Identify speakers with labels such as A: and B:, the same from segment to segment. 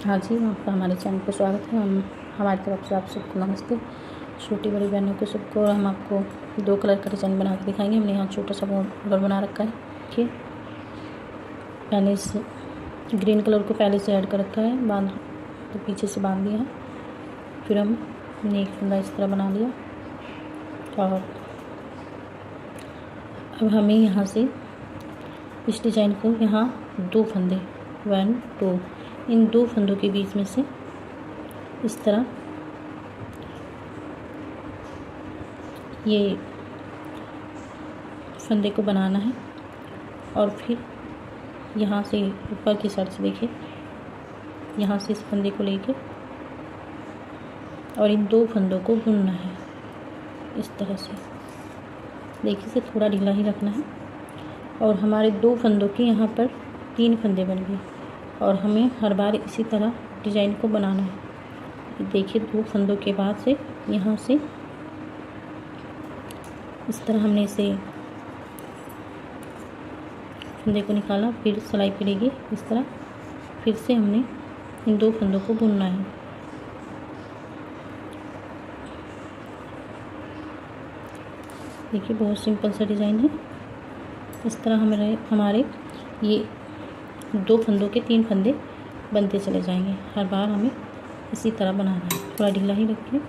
A: हाँ जी, आपका हमारे चैनल पर स्वागत है। हमारी तरफ से आप सबको नमस्ते। छोटी बड़ी बहनों को सबको हम आपको 2 कलर का डिज़ाइन बना के दिखाएंगे। हमने यहाँ छोटा सा बॉर्डर बना रखा है। देखिए, पहले इस ग्रीन कलर को पहले से ऐड कर रखा है, बांध तो पीछे से बांध दिया है। फिर हमने एक फंदा इस तरह बना लिया और अब हमें यहाँ से इस डिज़ाइन को यहाँ 2 फंदे 1 2 इन 2 फंदों के बीच में से इस तरह ये फंदे को बनाना है और फिर यहाँ से ऊपर की साइड से देखिए, यहाँ से इस फंदे को लेके और इन 2 फंदों को बुनना है इस तरह से। देखिए, इसे थोड़ा ढीला ही रखना है और हमारे 2 फंदों के यहाँ पर 3 फंदे बन गए और हमें हर बार इसी तरह डिज़ाइन को बनाना है। देखिए, 2 फंदों के बाद से यहाँ से इस तरह हमने इसे फंदे को निकाला, फिर सिलाई पड़ेगी इस तरह। फिर से हमने इन 2 फंदों को बुनना है। देखिए, बहुत सिंपल सा डिज़ाइन है। इस तरह हमारे ये 2 फंदों के 3 फंदे बनते चले जाएंगे। हर बार हमें इसी तरह बनाना है। थोड़ा ढीला ही रखिए।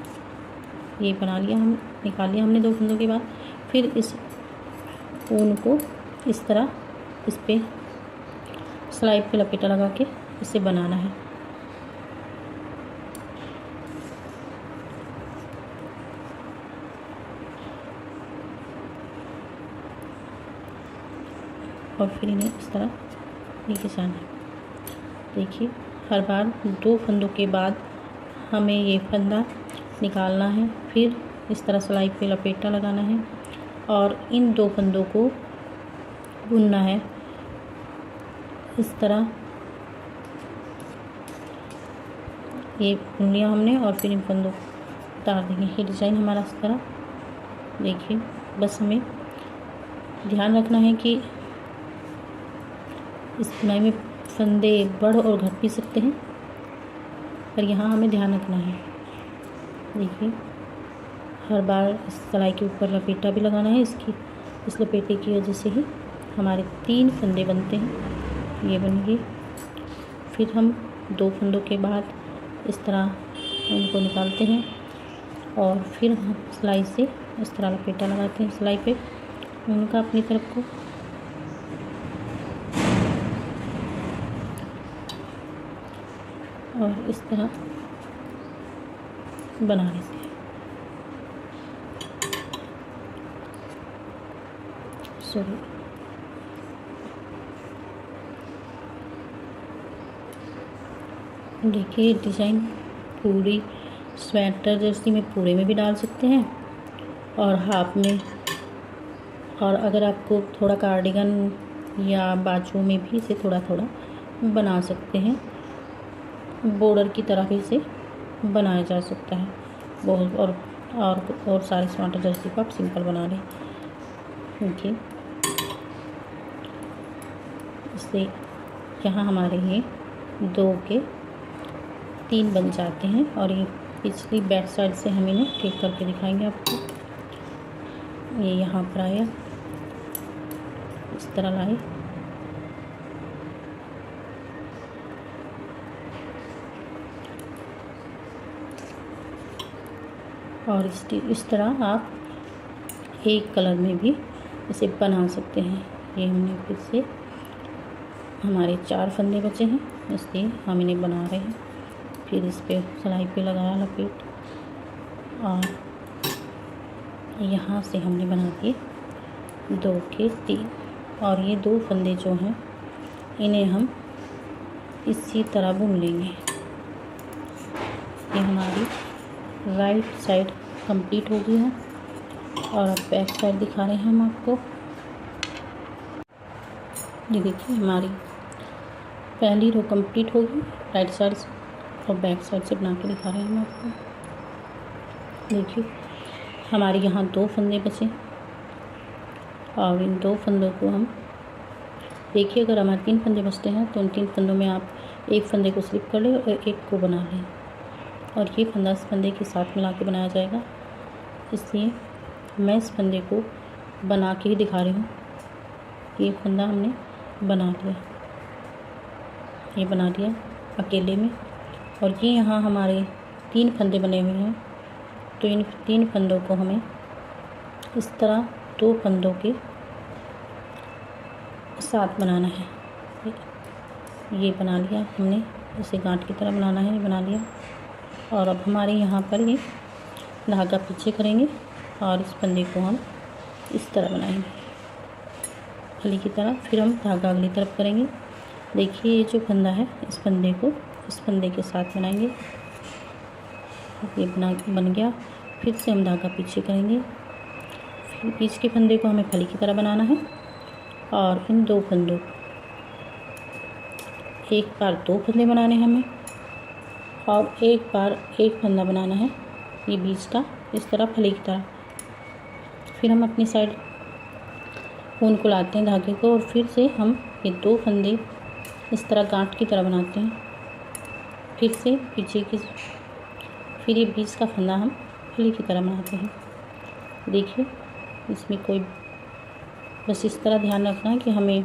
A: ये बना लिया, हम निकाल लिया हमने 2 फंदों के बाद। फिर इस ऊन को इस तरह इस पे सिलाई पे लपेटा लगा के इसे बनाना है। और फिर इन्हें इस तरह लेके जाना है। देखिए, हर बार 2 फंदों के बाद हमें ये फंदा निकालना है, फिर इस तरह सिलाई पे लपेटा लगाना है और इन 2 फंदों को बुनना है इस तरह। ये बुन लिया हमने और फिर इन फंदों को उतार देंगे। ये डिज़ाइन हमारा इस तरह। देखिए, बस हमें ध्यान रखना है कि इस बुनाई में फंदे बढ़ और घट भी सकते हैं, पर यहाँ हमें ध्यान रखना है। देखिए, हर बार इस सिलाई के ऊपर लपेटा भी लगाना है। इस लपेटे की वजह से ही हमारे 3 फंदे बनते हैं। ये बन गए। फिर हम 2 फंदों के बाद इस तरह उनको निकालते हैं और फिर हम सिलाई से इस तरह लपेटा लगाते हैं सिलाई पे उनका अपनी तरफ को। और इस तरह बना लेते हैं। देखिए, डिज़ाइन पूरी स्वेटर जैसी में पूरे में भी डाल सकते हैं और हाफ में, और अगर आपको थोड़ा कार्डिगन या बाजू में भी इसे थोड़ा थोड़ा बना सकते हैं। बॉर्डर की तरह भी इसे बनाया जा सकता है। बहुत और सारे स्वेटर जैसे को आप सिंपल बना लें। देखिए, इससे यहाँ हमारे ये 2 के 3 बन जाते हैं और ये पिछली बैक साइड से हम इन्हें ठीक करके दिखाएंगे आपको। ये यहाँ पर आया, इस तरह लाए और इस तरह आप एक कलर में भी इसे बना सकते हैं। ये हमने फिर से हमारे 4 फंदे बचे हैं, इसलिए हम इन्हें बना रहे हैं। फिर इस पे सिलाई पे लगाया लपेट और यहाँ से हमने बना दिए 2 के 3 और ये 2 फंदे जो हैं इन्हें हम इसी तरह बुन लेंगे। ये हमारी राइट साइड कंप्लीट हो गई है और अब बैक साइड दिखा रहे हैं हम आपको। ये देखिए, हमारी पहली रो कंप्लीट होगी राइट साइड से और बैक साइड से बना के दिखा रहे हैं हम आपको। देखिए, हमारे यहाँ 2 फंदे बचे और इन 2 फंदों को हम देखिए, अगर हमारे 3 फंदे बचते हैं तो उन 3 फंदों में आप एक फंदे को स्लिप कर ले और एक को बना लें, और ये फंदा इस फंदे के साथ मिला के बनाया जाएगा। इसलिए मैं इस फंदे को बना के ही दिखा रही हूँ। ये फंदा हमने बना लिया, ये बना लिया अकेले में, और ये यहाँ हमारे 3 फंदे बने हुए हैं। तो इन 3 फंदों को हमें इस तरह 2 फंदों के साथ बनाना है। ये बना लिया हमने, इसे गांठ की तरह बनाना है, ये बना लिया। और अब हमारे यहाँ पर ये धागा पीछे करेंगे और इस फंदे को हम इस तरह बनाएंगे फली की तरह। फिर हम धागा अगली तरफ करेंगे। देखिए ये जो फंदा है, इस फंदे को इस फंदे के साथ बनाएंगे। ये बन गया। फिर से हम धागा पीछे करेंगे। फिर बीच के फंदे को हमें फली की तरह बनाना है, और इन 2 फंदों, एक बार 2 फंदे बनाने हैं हमें, और एक बार 1 फंदा बनाना है ये बीच का, इस तरह फली की तरह। फिर हम अपनी साइड ऊन को लाते हैं धागे को, और फिर से हम ये 2 फंदे इस तरह गांठ की तरह बनाते हैं। फिर से पीछे की, फिर ये बीच का फंदा हम फली की तरह बनाते हैं। देखिए इसमें कोई, बस इस तरह ध्यान रखना है कि हमें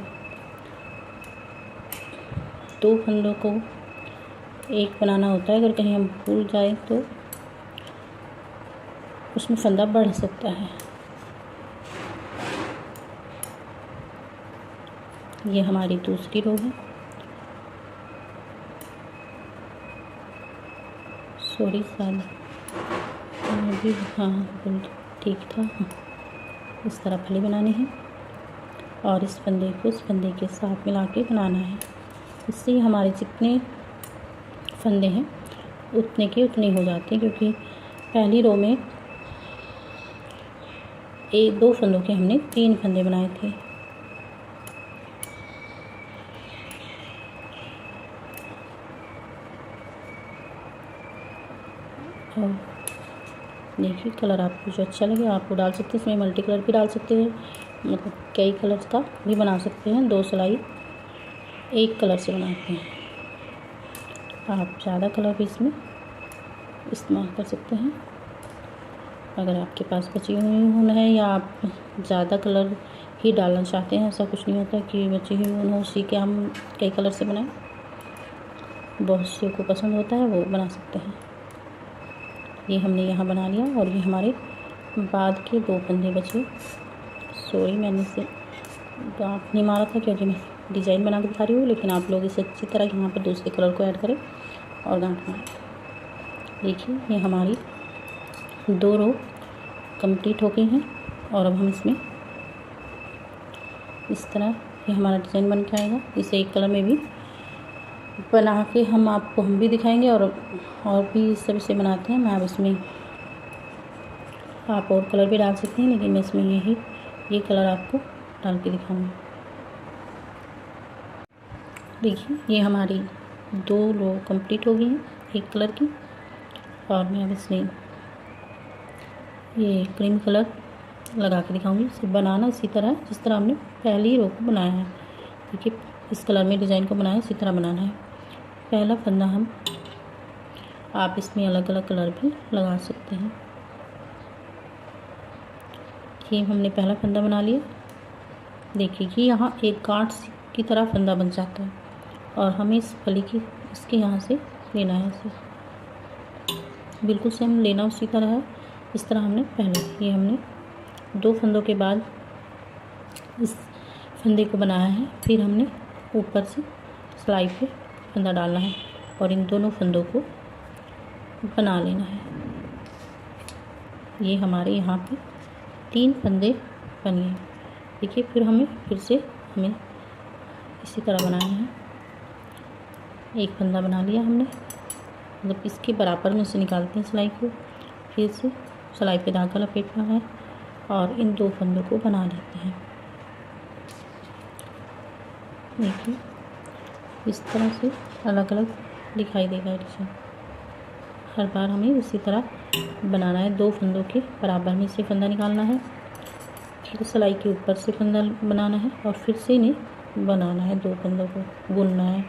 A: 2 फंदों को एक बनाना होता है। अगर कहीं हम भूल जाए तो उसमें फंदा बढ़ सकता है। ये हमारी दूसरी रो है। सॉरी शायद अभी, हाँ बिल्कुल ठीक था। इस तरह फली बनानी है, और इस फंदे को इस फंदे के साथ मिला के बनाना है। इससे हमारे जितने फंदे हैं उतने के उतने हो जाते हैं, क्योंकि पहली रो में 2 फंदों के हमने 3 फंदे बनाए थे। और देखिए कलर आपको जो अच्छा लगे आपको डाल सकते हैं। इसमें मल्टी कलर भी डाल सकते हैं, मतलब कई कलर्स का भी बना सकते हैं। 2 सिलाई एक कलर से बनाते हैं, आप ज़्यादा कलर भी इसमें इस्तेमाल कर सकते हैं। अगर आपके पास बची हुई ऊन है, या आप ज़्यादा कलर ही डालना चाहते हैं, ऐसा कुछ नहीं होता कि बची हुई ऊन हो उसी के हम कई कलर से बनाएं। बहुत से को पसंद होता है वो बना सकते हैं। ये हमने यहाँ बना लिया, और ये हमारे बाद के 2 फंदे बचे। सॉरी मैंने इसे गांठ नहीं मारा था, क्योंकि मैं डिज़ाइन बना के दिखा रही हूँ, लेकिन आप लोग इसे अच्छी तरह यहाँ पर दूसरे कलर को ऐड करें और गांठ मारें। देखिए ये हमारी 2 रो कंप्लीट हो गई हैं, और अब हम इसमें इस तरह ये हमारा डिज़ाइन बन के आएगा। इसे एक कलर में भी बना के हम भी दिखाएंगे, और भी सब इसे बनाते हैं। मैं अब इसमें आप और कलर भी डाल सकते हैं, लेकिन मैं इसमें ये कलर आपको डाल के दिखाऊंगी। देखिए ये हमारी 2 रो कंप्लीट हो गई हैं एक कलर की, और मैं अब इसमें ये क्रीम कलर लगा के दिखाऊंगी। इसे बनाना इसी तरह जिस तरह हमने पहली रो को बनाया है। देखिए इस कलर में डिज़ाइन को बनाया इसी तरह बनाना है। पहला फंदा आप इसमें अलग अलग कलर भी लगा सकते हैं। ये हमने पहला फंदा बना लिया। देखिए कि यहाँ एक गांठ की तरह फंदा बन जाता है, और हमें इस फली की इसके यहाँ से लेना है। इसे बिल्कुल से हम लेना उसी तरह है इस तरह हमने पहले, ये हमने 2 फंदों के बाद इस फंदे को बनाया है। फिर हमने ऊपर से सिलाई पे फंदा डालना है, और इन दोनों फंदों को बना लेना है। ये हमारे यहाँ पे 3 फंदे बन गए। देखिए फिर से हमें इसी तरह बनाना है। एक फंदा बना लिया हमने, मतलब इसके बराबर में से निकालते हैं सिलाई को। फिर से सिलाई पे धागा लपेटना है, और इन 2 फंदों को बना लेते हैं। देखिए इस तरह से अलग अलग दिखाई देगा डिज़ाइन। हर बार हमें इसी तरह बनाना है। 2 फंदों के बराबर में से फंदा निकालना है, फिर सिलाई के ऊपर से फंदा बनाना है, और फिर से इन्हें बनाना है। 2 फंदों को बुनना है।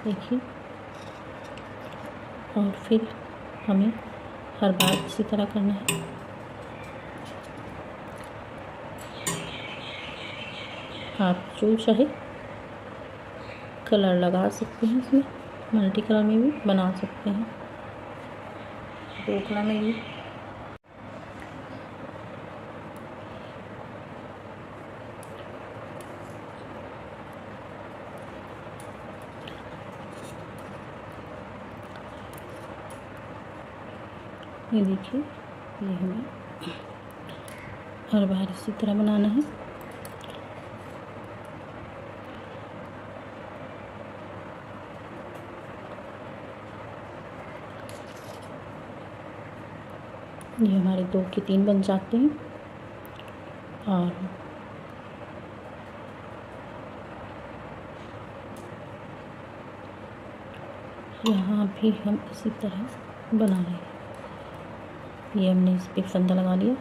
A: देखिए। और फिर हमें हर बार इसी तरह करना है। आप जो चाहे कलर लगा सकते हैं, इसमें मल्टी कलर में भी बना सकते हैं, 2 कलर में भी। ये देखिए, ये हमें हर बार इसी तरह बनाना है। ये हमारे 2 के 3 बन जाते हैं। और यहाँ भी हम इसी तरह बना रहे हैं। ये हमने इस पे फंदा लगा लिया।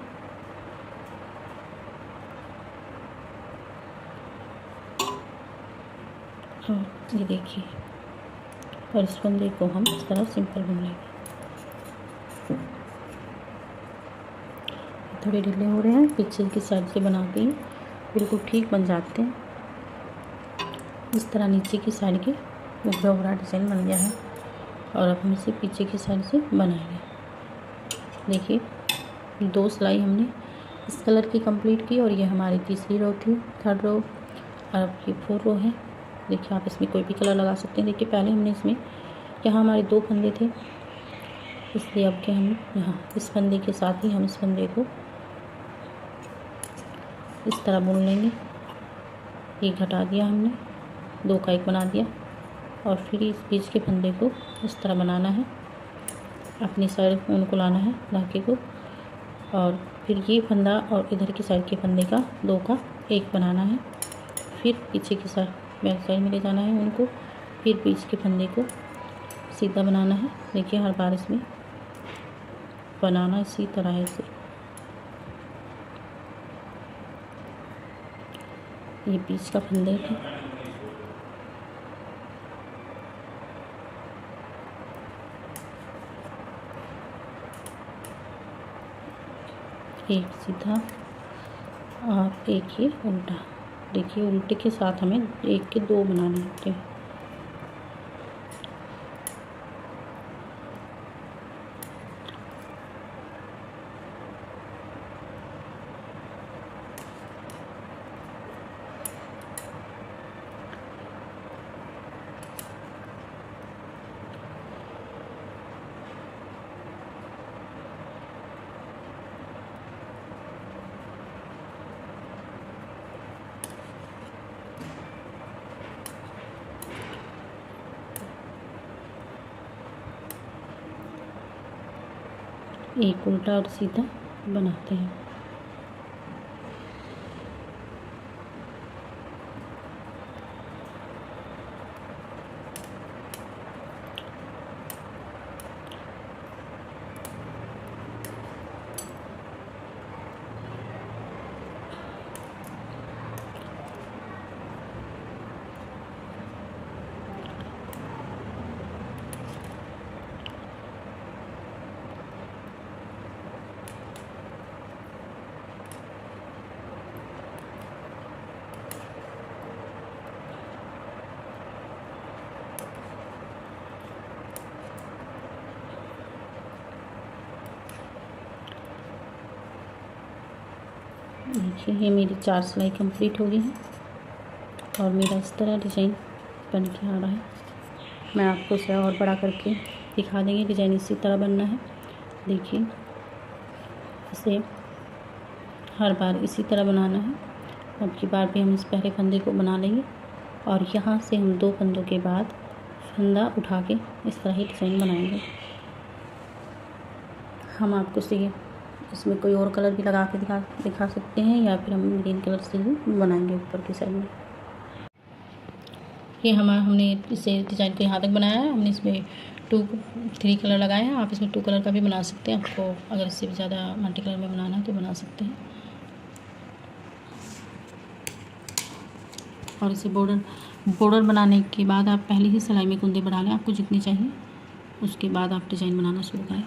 A: और ये देखिए, और इस फंदे को हम इस तरह सिंपल बुन लेंगे। थोड़े ढीले हो रहे हैं, पीछे की साइड से बना के बिल्कुल ठीक बन जाते हैं। इस तरह नीचे की साइड के उभरा हुआ डिज़ाइन बन गया है। और अब हम इसे पीछे की साइड से बनाएंगे। देखिए, 2 सिलाई हमने इस कलर की कंप्लीट की और ये हमारी तीसरी रो थी, 3rd रो। और अब ये 4th रो है। देखिए, आप इसमें कोई भी कलर लगा सकते हैं। देखिए, पहले हमने इसमें यहाँ हमारे 2 फंदे थे, इसलिए अब के हम यहाँ इस फंदे के साथ ही हम इस फंदे को इस तरह बुन लेंगे। एक घटा दिया हमने, 2 का 1 बना दिया। और फिर इस बीच के फंदे को इस तरह बनाना है, अपनी साइड उनको लाना है धागे को। और फिर ये फंदा और इधर की साइड के फंदे का 2 का 1 बनाना है। फिर पीछे की साइड बैक साइड में ले जाना है उनको। फिर बीच के फंदे को सीधा बनाना है। देखिए, हर बार इसमें बनाना इसी तरह है। इसे ये बीच का फंदे है, एक सीधा और एक ये उल्टा। देखिए, उल्टे के साथ हमें 1 के 2 बनाने होते हैं। एक उल्टा और सीधा बनाते हैं। देखिए, ये मेरी 4 सिलाई कंप्लीट हो गई है और मेरा इस तरह डिज़ाइन बन के आ रहा है। मैं आपको इसे और बड़ा करके दिखा देंगे। डिज़ाइन इसी तरह बनना है। देखिए, इसे हर बार इसी तरह बनाना है। अब की बार भी हम इस पहले फंदे को बना लेंगे और यहाँ से हम 2 फंदों के बाद फंदा उठा के इस तरह ही डिज़ाइन बनाएंगे। हम आपको से इसमें कोई और कलर भी लगा के दिखा सकते हैं, या फिर हम ग्रीन कलर से ही बनाएंगे ऊपर की साइड में। ये हमने इसे डिज़ाइन को यहाँ तक बनाया है। हमने इसमें 2-3 कलर लगाए हैं। आप इसमें 2 कलर का भी बना सकते हैं। आपको अगर इससे भी ज़्यादा मल्टी कलर में बनाना है तो बना सकते हैं। और इसे बॉर्डर बनाने के बाद आप पहले ही सिलाई में कुंदे बढ़ा लें, आपको जितनी चाहिए, उसके बाद आप डिज़ाइन बनाना शुरू करें।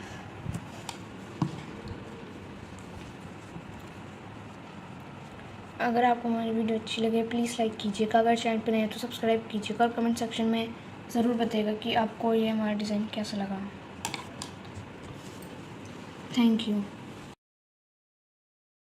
B: अगर आपको हमारी वीडियो अच्छी लगे प्लीज़ लाइक कीजिएगा, अगर चैनल पर नए हैं तो सब्सक्राइब कीजिएगा और कमेंट सेक्शन में ज़रूर बताइएगा कि आपको ये हमारा डिज़ाइन कैसा लगा। Thank you.